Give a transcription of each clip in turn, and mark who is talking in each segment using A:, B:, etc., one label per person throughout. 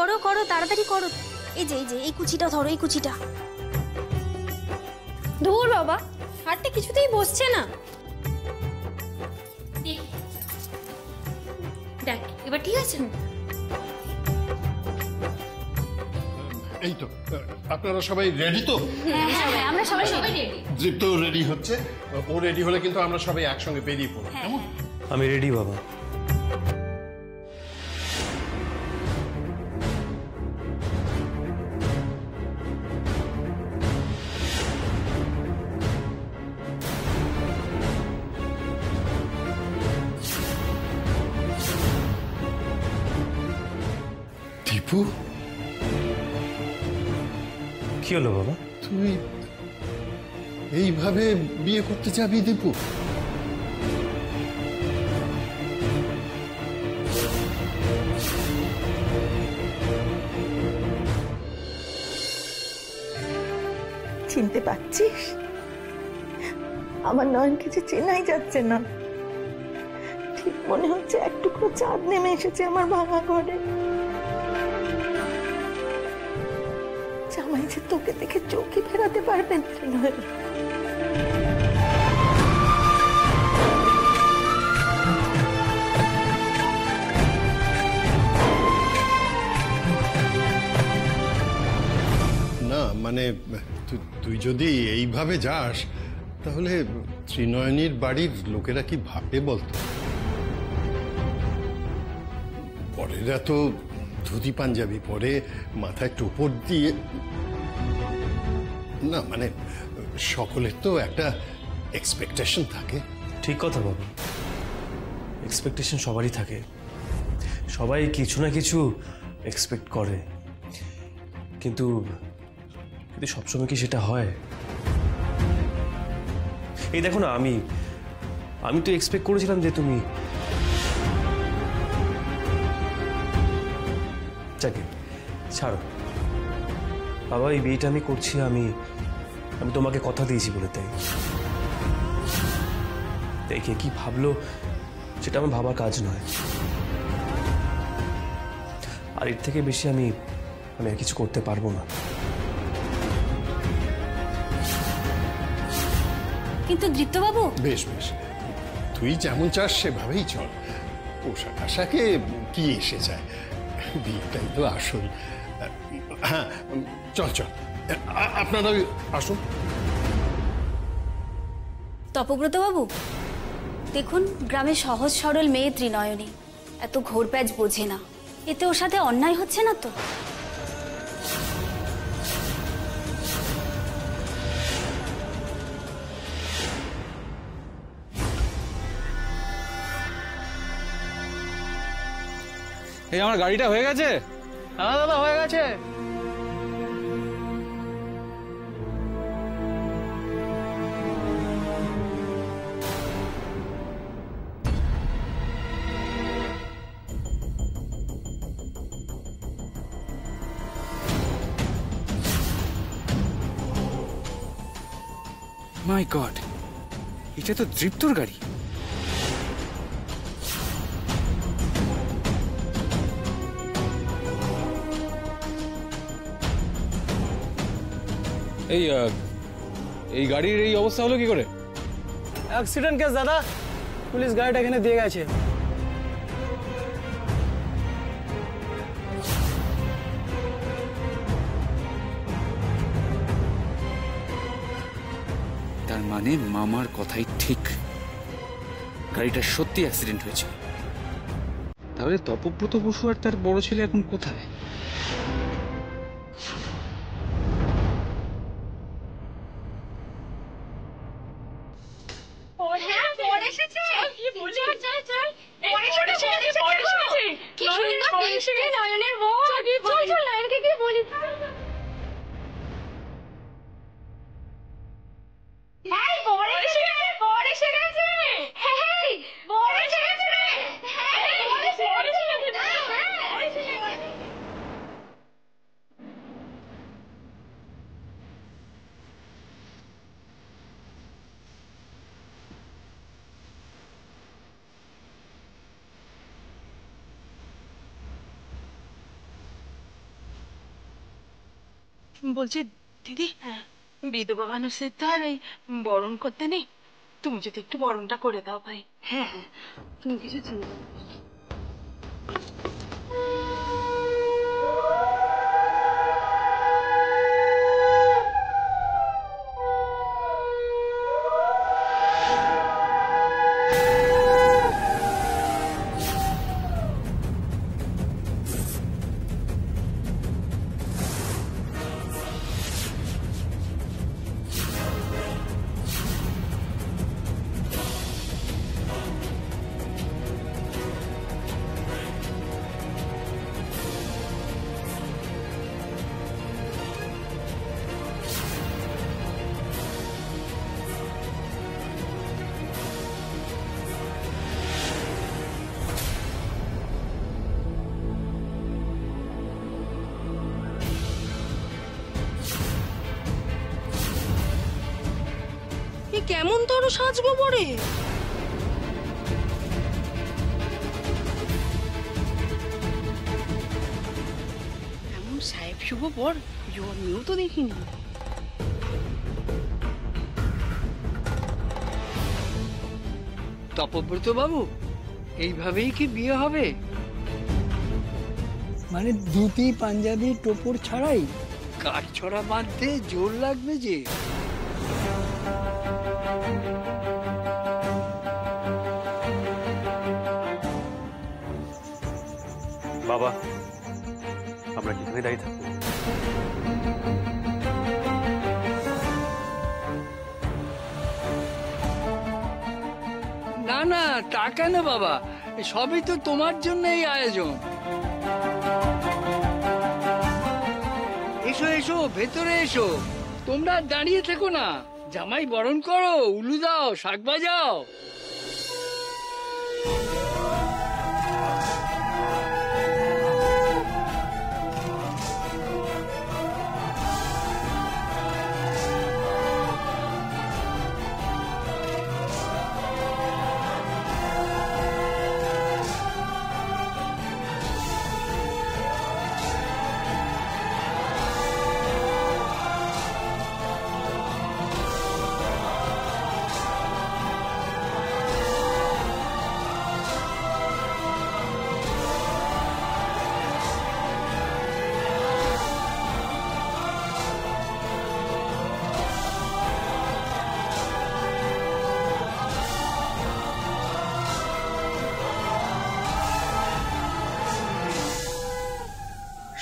A: করো করো, তাড়াতাড়ি করো। এই যে এই কুচিটা ধরো, এই কুচিটা। ধুর বাবা, হাতটা কিছুতেই বসছে না। দেখ এবার ঠিক আছে।
B: এই তো, আপনারা সবাই রেডি তো?
A: হ্যাঁ, আমরা সবাই রেডি।
B: দীপ্ত রেডি হচ্ছে, ও রেডি হলে কিন্তু আমরা সবাই একসঙ্গে বেরিয়ে পড়ব, কেমন?
C: আমি রেডি বাবা।
B: দীপু,
C: কি হলো বাবা?
B: তুই এইভাবে বিয়ে করতে যাবি দীপু?
D: চিনতে পারছিস? আমার নয়নকে যে চেনাই যাচ্ছে না। ঠিক মনে হচ্ছে এক টুকরো চাঁদ নেমে এসেছে আমার ভাঙা ঘরে। জামাই যে তোকে দেখে চোখে ফেরাতে পারবেন নয়।
B: না মানে তুই যদি এইভাবে যাস তাহলে ত্রিনয়নীর বাড়ির লোকেরা কি ভাববে বলতো? পরেরা তো ধুতি পাঞ্জাবি পরে, মাথায় টোপর দিয়ে, না মানে সকলের তো একটা এক্সপেকটেশন থাকে।
C: ঠিক কথা বাবা, এক্সপেকটেশন সবারই থাকে, সবাই কিছু না কিছু এক্সপেক্ট করে, কিন্তু সবসময় কি সেটা হয়? এই দেখো না, আমি তো এক্সপেক্ট করেছিলাম যে তুমি যাকে ছাড়ো বাবা, এই বিয়েটা আমি করছি, আমি তোমাকে কথা দিয়েছি বলে, তাই কে কি ভাবলো সেটা আমার ভাবার কাজ নয়। আর এর থেকে বেশি আমি আর কিছু করতে পারবো না।
A: কিন্তু দীপ্তবাবু,
B: বেশ বেশ, তুই যেমন চাস সেভাবেই চল। পোশাক আশাকে কি এসে যায়, বিয়েটাই তো আসল। হ্যাঁ চল চল, আপনারা আসুন।
A: তপব্রত বাবু, দেখুন গ্রামের সহজ সরল মেয়ে ত্রিনয়নী এত ঘোরপ্যাচ বোঝে না, এতে ওর সাথে অন্যায় হচ্ছে না তো?
E: এই আমার গাড়িটা হয়ে গেছে? হ্যাঁ দাদা হয়ে গেছে। মাই গড, এটা তো দীপ্তর গাড়ি। এই গাড়ির এই অবস্থা হলো কি করে?
F: অ্যাক্সিডেন্ট কেস দাদা, পুলিশ গাড়িটা এখানে দিয়ে গেছে।
E: তার মানে মামার কথাই ঠিক, গাড়িটা সত্যি অ্যাক্সিডেন্ট হয়েছে। তাহলে তপব্রত বসু আর তার বড় ছেলে এখন কোথায়?
D: বলছি দিদি, বিধবা মানুষের তো আর এই বরণ করতে নেই, তুমি যদি একটু বরণটা করে দাও ভাই। হ্যাঁ হ্যাঁ, তুমি কিছু চিন্তা করো না।
G: কেমন তোর সাজবো পরে? এমন সাহেব শুভ পর জন্মেও তো দেখিনি।
H: তপব্রত বাবু, এইভাবেই কি বিয়ে হবে? মানে ধুতি পাঞ্জাবি টোপর ছাড়াই? কাঠ ছড়া বাঁধতে জোর লাগবে যে।
C: বাবা, আমরা কি এখানে দাঁড়িয়ে থাকবো?
H: না না, তা কেন বাবা, সবই তো তোমার জন্য এই আয়োজন। এসো এসো, ভেতরে এসো। তোমরা দাঁড়িয়ে থেকো না, জামাই বরণ করো, উলু দাও, শাক বাজাও।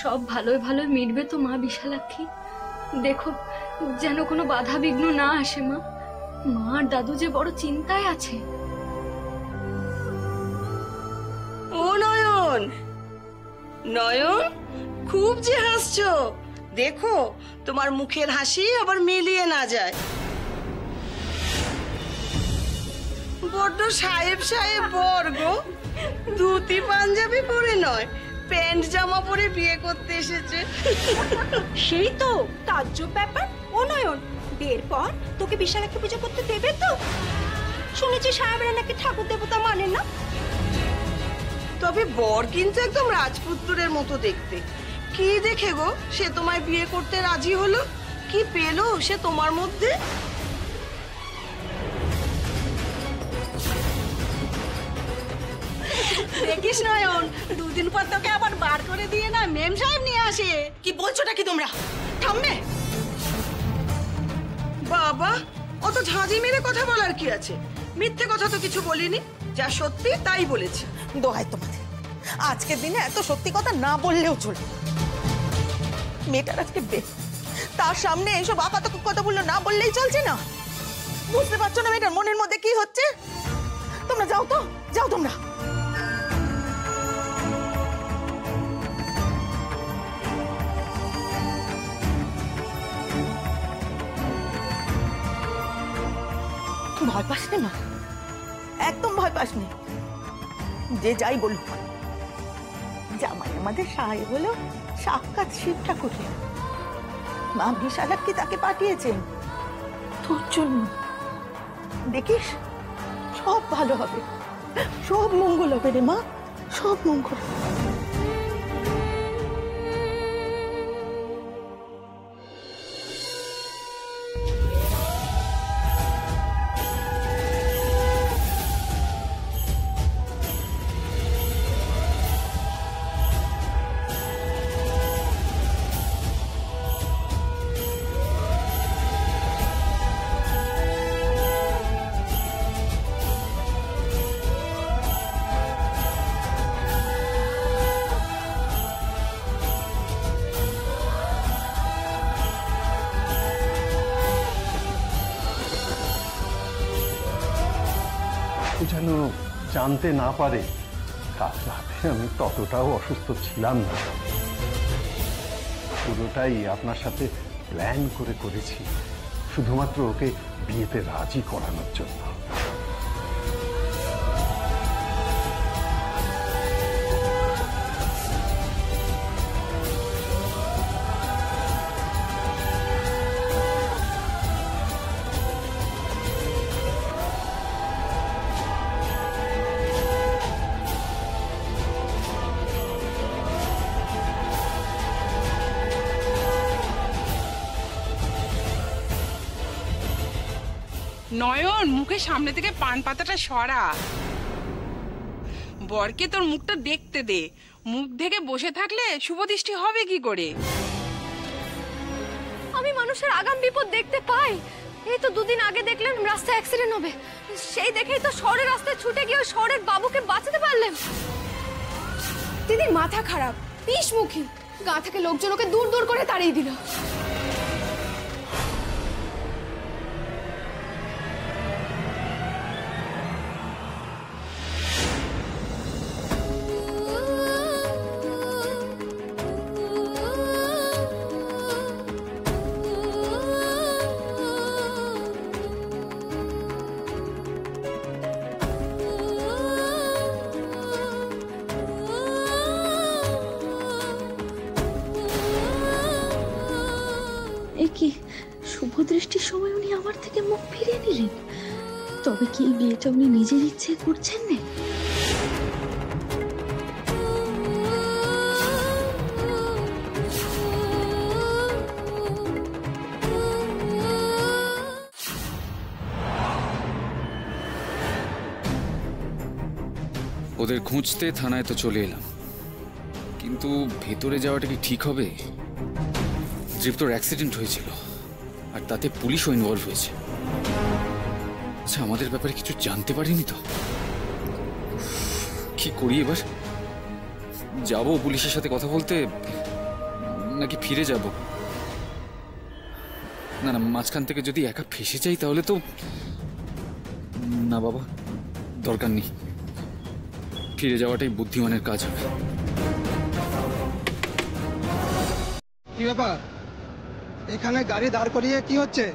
G: সব ভালোই ভালোই মিটবে তো মা বিশালাক্ষী? দেখো যেন কোনো বাধা বিঘ্ন না আসে মা। মা আর দাদু যে বড় চিন্তায় আছে।
D: ও নয়ন, নয়ন, খুব যে হাসছো, দেখো তোমার মুখের হাসি আবার মিলিয়ে না যায়। বড্ড সাহেব সাহেব বর গো, ধুতি পাঞ্জাবি পরে নয়, প্যান্ট জামা পরে বিয়ে করতে এসেছে।
I: সেই তো তাজ্জব ব্যাপার। ও নয়ন, বিয়ের পর তোকে বিশালাক্ষী পুজো করতে দেবে তো? শুনেছি সাহেবরা নাকি ঠাকুর দেবতা মানে না।
D: তবে বর কিন্তু একদম রাজপুত্রের মতো দেখতে। কি দেখে গো সে তোমায় বিয়ে করতে রাজি হলো? কি পেলো সে তোমার মধ্যে?
I: দেখিস নয়ন, দুদিন পর তোকে আবার বার করে দিয়ে না মেম সাহেব নিয়ে আসে।
D: কি বলছোটা কি তোমরা? থামবে বাবা, অত ঝাঁঝি মেরে কথা বলার কি আছে? মিথ্যে কথা তো কিছু বলিনি, যা সত্যি তাই বলেছি।
J: দোহাই তোমাদের, আজকের দিনে এত সত্যি কথা না বললেও চলবে। মেয়েটার আজকে বেশ, তার সামনে এইসব আপাতক কথা বললো না বললেই চলছে না? বুঝতে পারছো না মেয়েটার মনের মধ্যে কি হচ্ছে? তোমরা যাও তো, যাও তোমরা। ভয় পাস না, একদম ভয় পাস নি। যে যাই বলুক, জামাই আমাদের সাহেব হলো সাক্ষাৎ শিব ঠাকুর। মা বিশালাক্ষী তাকে পাঠিয়েছেন তোর জন্য। দেখিস সব ভালো হবে, সব মঙ্গল হবে রে মা, সব মঙ্গল।
B: যেন জানতে না পারে কাল রাতে আমি ততটাও অসুস্থ ছিলাম না। পুরোটাই আপনার সাথে প্ল্যান করে করেছি, শুধুমাত্র ওকে বিয়েতে রাজি করানোর জন্য।
K: নয়ন, মুখের সামনে থেকে পান পাতাটা সরা। বরকে তোর মুখটা দেখতে দে। মুখ দেখে বসে থাকলে শুভদৃষ্টি হবে কি করে?
G: আমি মানুষের আগাম বিপদ দেখতে পাই। এই তো দুদিন আগে দেখলেন রাস্তায় অ্যাক্সিডেন্ট হবে, সেই দেখেই তো শহরের রাস্তায় ছুটে গিয়ে শহরের বাবুকে বাঁচাতে পারলেন।
L: দিদির মাথা খারাপ, বিষমুখী, গা থেকে লোকজন ওকে দূর দূর করে তাড়িয়ে দিল।
G: কি শুভদৃষ্টির সময় উনি আমার থেকে মুখ ফিরিয়ে নিলেন? তবে কি এই বিয়েটা উনি নিজের ইচ্ছে করছেন না?
E: ওদের খুঁজতে থানায় তো চলে এলাম, কিন্তু ভেতরে যাওয়াটা কি ঠিক হবে? দীপ্তর অ্যাক্সিডেন্ট হয়েছিল, আর তাতে পুলিশও ইনভলভ হয়েছে। আচ্ছা, আমাদের ব্যাপারে কিছু জানতে পারিনি তো? কি করি এবার? যাবো পুলিশের সাথে কথা বলতে, নাকি ফিরে যাব? না না, মাঝখান থেকে যদি একা ফেসে যাই তাহলে তো না বাবা, দরকার নেই। ফিরে যাওয়াটাই বুদ্ধিমানের কাজ হবে।
F: কি ব্যাপার, এখানে গাড়ি দাঁড় করিয়ে কি হচ্ছে?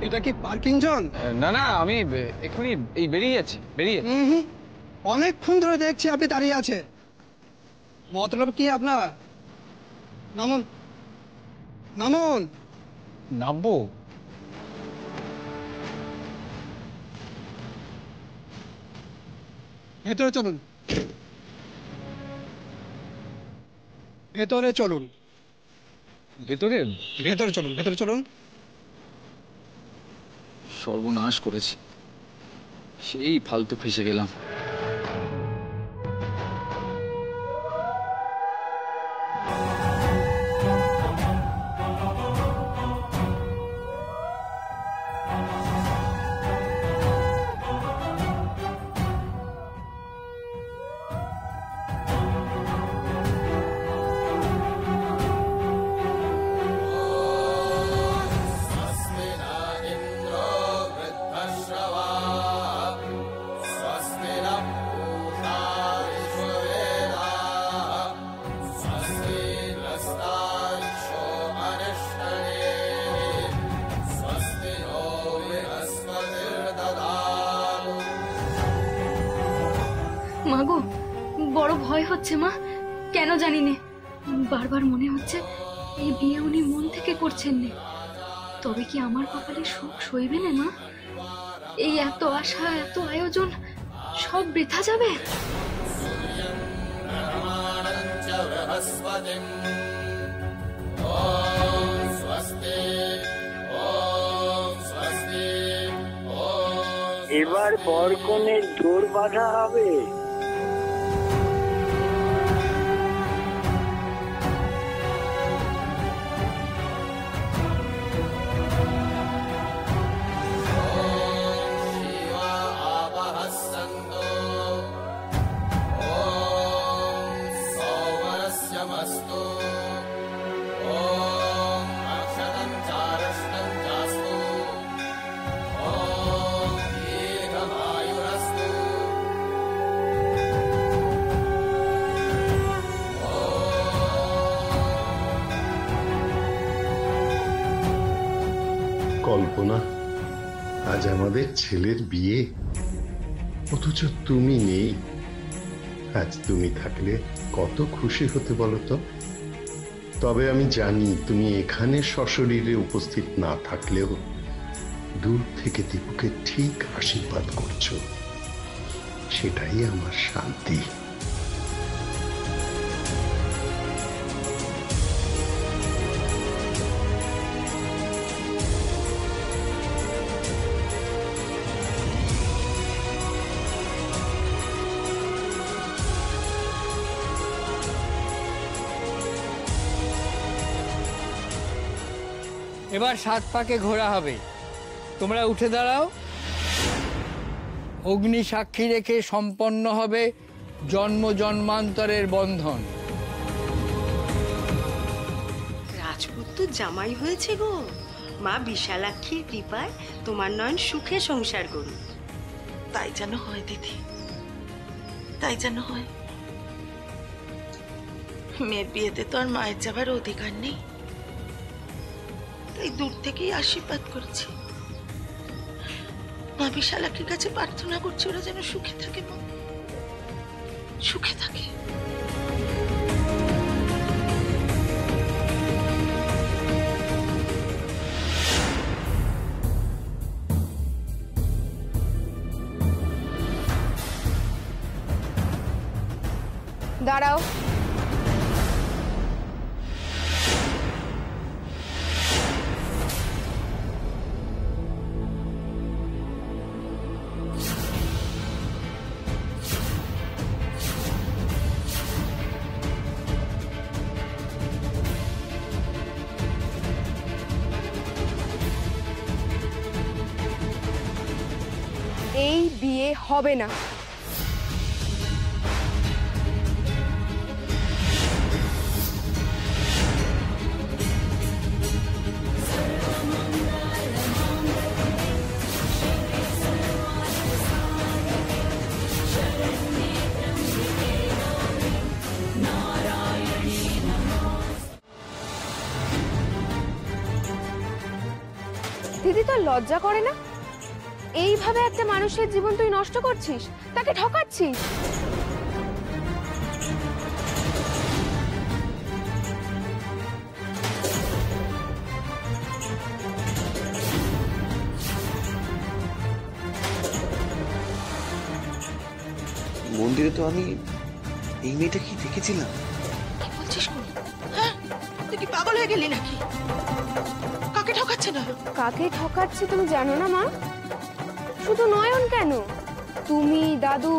F: এটা কি পার্কিং জোন?
C: না না, আমি এখনই এই বেরিয়ে যাচ্ছি।
F: অনেকক্ষণ ধরে দেখছি আপনি দাঁড়িয়ে আছে। মতলব কি আপনার? নামুন নামুন।
C: নামবো?
F: ভেতরে চলুন, ভেতরে চলুন,
C: ভেতরে
F: ভেতরে চলুন, ভেতরে চলুন।
E: সর্বনাশ করেছি, সেই ফালতু ফেসে গেলাম।
G: মাগো, বড় ভয় হচ্ছে মা, কেন জানি না। বারবার মনে হচ্ছে এই বিয়ে উনি মন থেকে করছেন না। তবে কি আমার কপালে সুখ সইবে না মা? এই এত আশা, এত আয়োজন সব বৃথা যাবে?
M: এবার বরকনের জোর বাঁধা হবে।
B: কল্পনা, আজ আমাদের ছেলের বিয়ে, অথচ তুমি নেই। আজ তুমি থাকলে কত খুশি হতে বলো তো। তবে আমি জানি তুমি এখানে সশরীরে উপস্থিত না থাকলেও দূর থেকে দীপুকে ঠিক আশীর্বাদ করছো, সেটাই আমার শান্তি।
H: এবার 7 পাকে ঘোরা হবে, তোমরা উঠে দাঁড়াও। অগ্নি সাক্ষী রেখে সম্পন্ন হবে জন্ম জন্মান্তরের বন্ধন।
I: রাজপুত্র জামাই হয়েছে গো, মা বিশালাক্ষীর কৃপায় তোমার নয়ন সুখে সংসার করুন।
J: তাই যেন হয় দিদি, তাই যেন হয়। মেয়ের বিয়েতে তো আর মায়ের যাবার অধিকার নেই, তাই দূর থেকেই আশীর্বাদ করছি। মা বিশালাক্ষীর কাছে প্রার্থনা করছি ওরা যেন সুখে থাকে, মা সুখে থাকে।
L: দাঁড়াও। এই বিয়ে হবে না। দিদি তোর লজ্জা করে না? এইভাবে একটা মানুষের জীবন তুই নষ্ট করছিস, তাকে ঠকাচ্ছিস।
C: মন্দিরে তো আমি এই মেয়েটাকে দেখেছিলাম।
J: কি বলছিস? হ্যাঁ, তুই কি পাগল হয়ে গেলি নাকি? কাকে ঠকাচ্ছে না?
L: কাকে ঠকাচ্ছে তুমি জানো না মা? শুধু নয়ন কেন, তুমি, দাদু,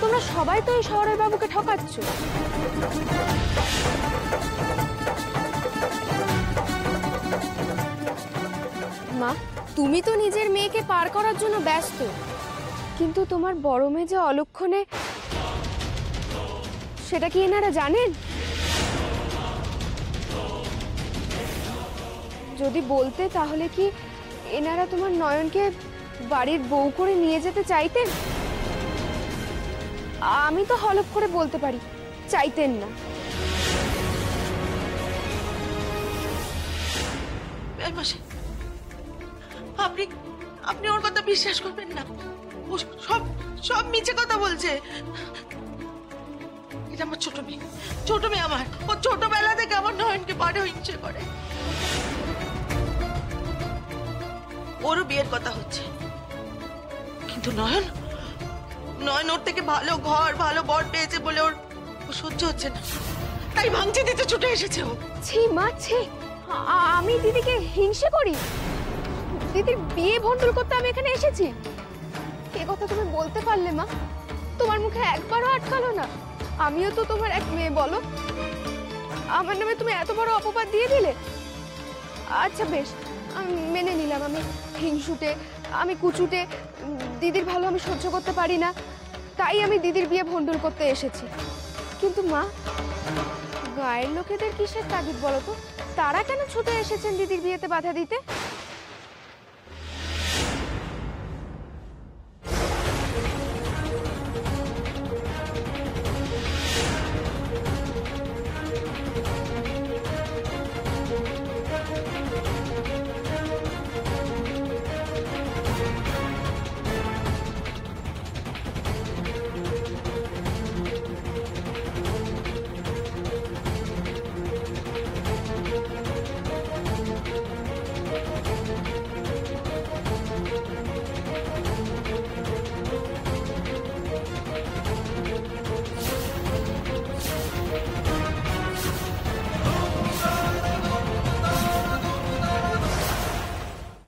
L: তোমরা সবাই তো এই শহরের বাবুকে ঠকাচ্ছ। মা, তুমি তো নিজের মেয়েকে পার করার জন্য ব্যস্ত, কিন্তু তোমার বড় মেয়ে যে অলক্ষণে, সেটা কি এনারা জানেন? যদি বলতে তাহলে কি এনারা তোমার নয়নকে বাড়ির বউ করে নিয়ে যেতে চাইতেন? আমি তো হলফ করে বলতে পারি চাইতেন না।
J: আপনি আপনি ওর কথা বিশ্বাস করবেন না, ও সব সব মিছে কথা বলছে। এটা আমার ছোট মেয়ে আমার, ও ছোটবেলা থেকে আমার নয়নকে বড় হিংসে করে। ওরও বিয়ের কথা হচ্ছে, কিন্তু নয়ন ওর থেকে ভালো ঘর, ভালো বর পেয়েছে বলে ওর সহ্য হচ্ছে না, তাই ভাঙচি দিতে ছুটে এসেছে ও।
L: ছি মা, ছি! আমি দিদিকে হিংসে করি? দিদির বিয়ে ভণ্ডুল করতে আমি এখানে এসেছি? এ কথা তুমি বলতে পারলে মা? তোমার মুখে একবারও আটকালো না? আমিও তো তোমার এক মেয়ে, বলো। আমার নামে তুমি এত বড় অপবাদ দিয়ে দিলে। আচ্ছা বেশ, আমি মেনে নিলাম আমি হিংসুটে, আমি কুচুটে, দিদির ভালো আমি সহ্য করতে পারি না, তাই আমি দিদির বিয়ে ভণ্ডুল করতে এসেছি। কিন্তু মা, গায়ের লোকেদের কিসের তাগিদ বলো তো? তারা কেন ছুটে এসেছেন দিদির বিয়েতে বাধা দিতে?